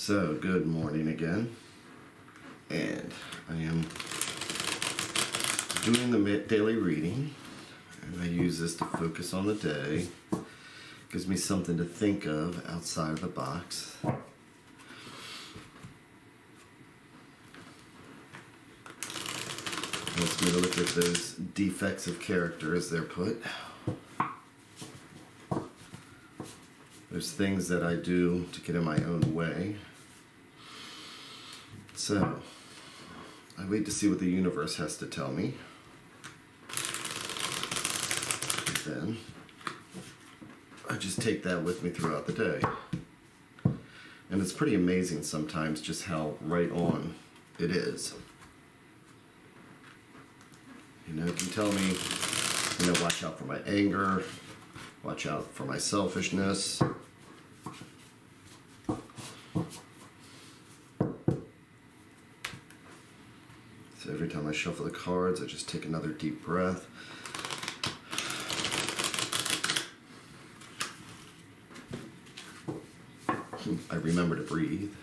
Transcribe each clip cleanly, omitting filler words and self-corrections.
So, good morning again, and I am doing the daily reading, and I use this to focus on the day. Gives me something to think of outside of the box. Helps me to look at those defects of character as they're put. There's things that I do to get in my own way. So, I wait to see what the universe has to tell me. And then, I just take that with me throughout the day. And it's pretty amazing sometimes just how right on it is. You know, it can tell me, watch out for my anger, watch out for my selfishness. So every time I shuffle the cards, I just take another deep breath. I remember to breathe.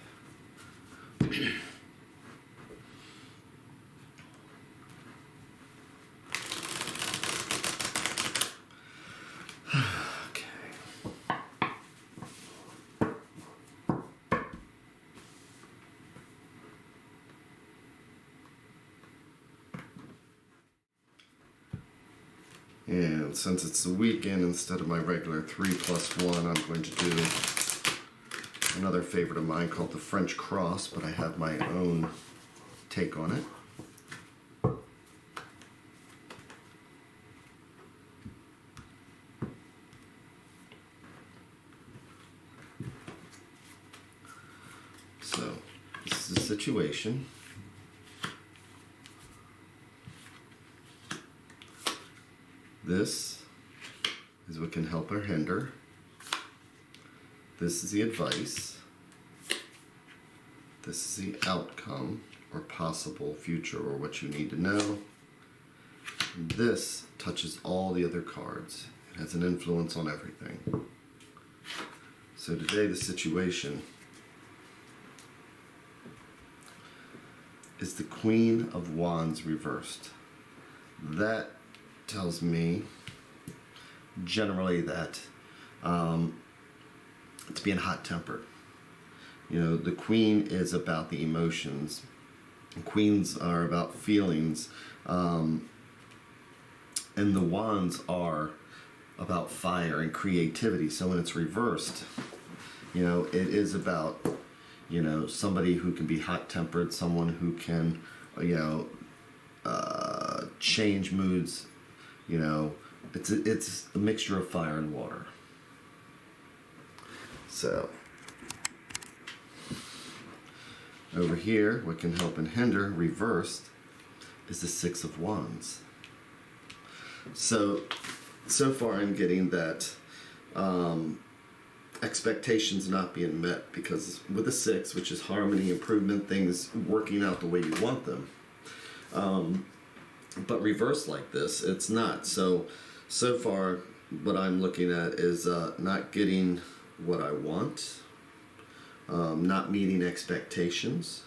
And since it's the weekend, instead of my regular 3+1, I'm going to do another favorite of mine called the French Cross, but I have my own take on it. So, this is the situation. This is what can help or hinder. This is the advice. This is the outcome or possible future or what you need to know. And this touches all the other cards. It has an influence on everything. So today the situation is the Queen of Wands reversed. That tells me generally that it's being hot-tempered. You know, the Queen is about the emotions. Queens are about feelings. And the Wands are about fire and creativity. So when it's reversed, it is about, somebody who can be hot-tempered, someone who can, change moods. It's a mixture of fire and water. So, over here, what can help and hinder, reversed, is the Six of Wands. So far I'm getting that expectations not being met, because with the Six, which is harmony, improvement, things working out the way you want them. But reversed like this, it's not. So far, what I'm looking at is not getting what I want, not meeting expectations.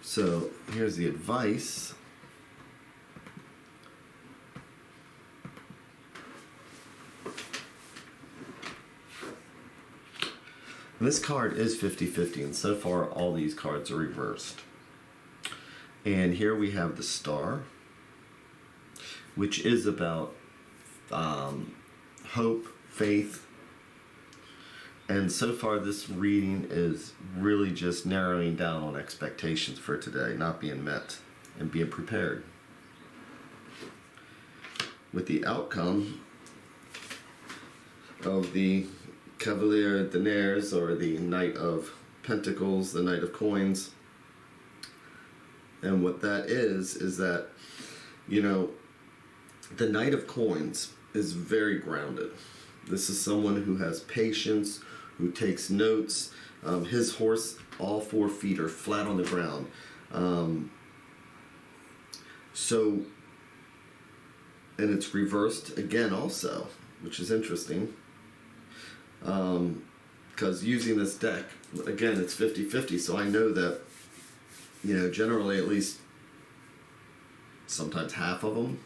So here's the advice. And this card is 50-50, and so far all these cards are reversed. And here we have the Star, which is about hope, faith. And so far this reading is really just narrowing down on expectations for today, not being met, and being prepared. With the outcome of the Cavalier Deniers, or the Knight of Pentacles, the Knight of Coins. And what that is that, the Knight of Coins is very grounded. This is someone who has patience, who takes notes. His horse, all 4 feet are flat on the ground. And it's reversed again also, which is interesting. because using this deck, again, it's 50-50, so I know that, generally at least sometimes half of them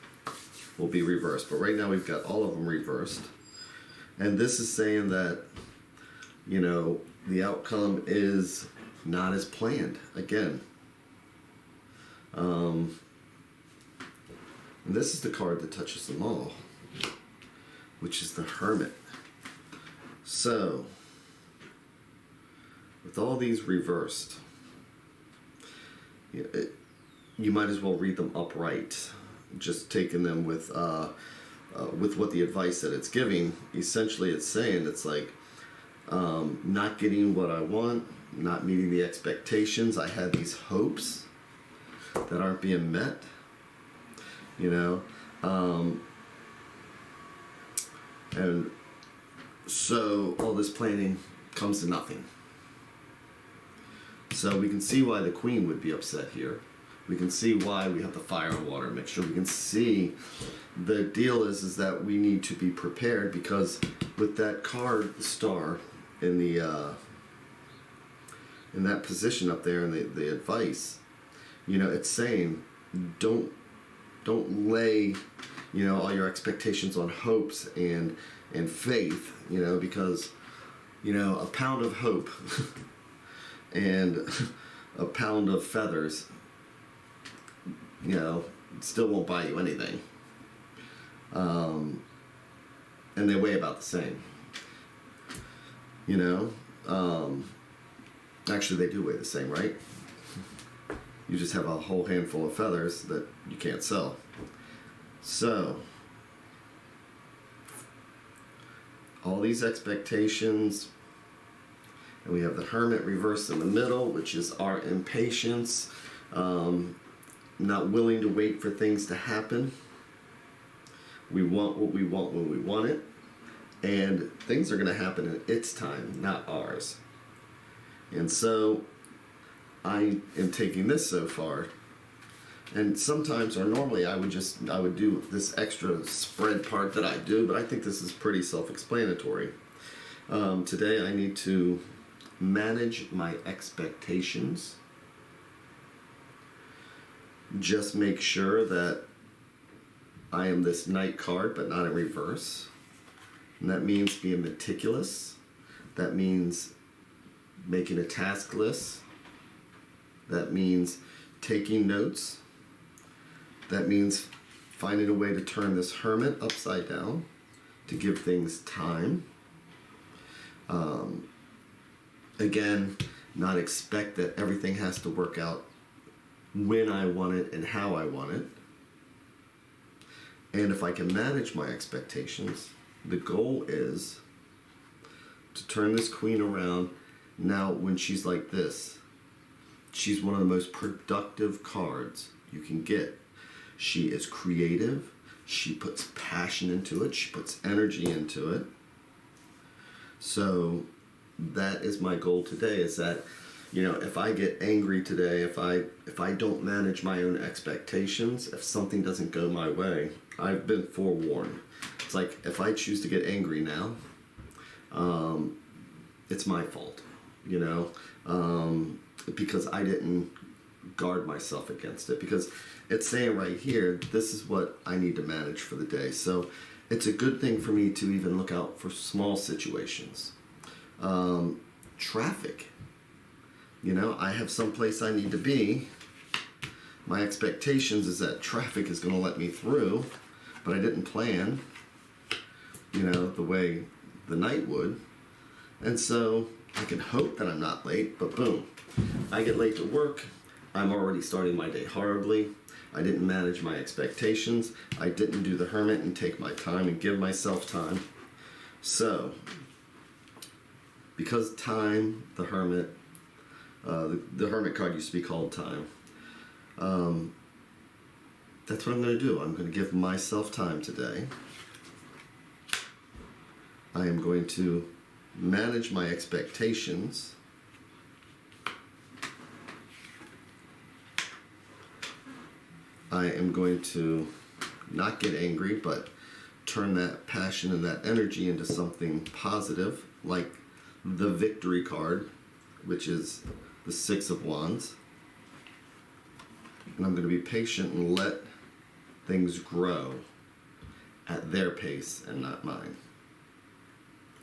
will be reversed. But right now we've got all of them reversed. And this is saying that, the outcome is not as planned, again. And this is the card that touches them all, which is the Hermit. So, with all these reversed, you might as well read them upright. Just taking them with what the advice that it's giving. Essentially, it's saying it's like not getting what I want, not meeting the expectations. I had these hopes that aren't being met. And so all this planning comes to nothing. So we can see why the Queen would be upset here. We can see why we have the fire and water mixture. We can see the deal is that we need to be prepared, because with that card, the Star, in the in that position up there, in the advice, it's saying don't lay all your expectations on hopes and faith, because a pound of hope and a pound of feathers, still won't buy you anything. And they weigh about the same. Actually, they do weigh the same, right? You just have a whole handful of feathers that you can't sell. So, all these expectations, and we have the Hermit reversed in the middle, which is our impatience, not willing to wait for things to happen. We want what we want when we want it, and things are going to happen in its time, not ours. And so I am taking this so far, and sometimes, or normally, I would do this extra spread part that I do, but I think this is pretty self-explanatory. Today I need to manage my expectations. Just make sure that I am this Knight card, but not in reverse. And that means being meticulous. That means making a task list. That means taking notes. That means finding a way to turn this Hermit upside down to give things time. Again, not expect that everything has to work out when I want it and how I want it. And if I can manage my expectations, the goal is to turn this Queen around. Now, when she's like this, she's one of the most productive cards you can get. She is creative. She puts passion into it. She puts energy into it. So that is my goal today, is that, if I get angry today, if I don't manage my own expectations, if something doesn't go my way, I've been forewarned. It's like, if I choose to get angry now, it's my fault, because I didn't guard myself against it, because it's saying right here, this is what I need to manage for the day. So it's a good thing for me to even look out for small situations. Traffic. I have some place I need to be. My expectations is that traffic is going to let me through, but I didn't plan, the way the Knight would. And so I can hope that I'm not late, but boom, I get late to work. I'm already starting my day horribly. I didn't manage my expectations. I didn't do the Hermit and take my time and give myself time. So, because time, the Hermit, the Hermit card used to be called Time. That's what I'm going to do. I'm going to give myself time today. I am going to manage my expectations. I am going to not get angry, but turn that passion and that energy into something positive, like the Victory card, which is the Six of Wands. And I'm going to be patient and let things grow at their pace and not mine.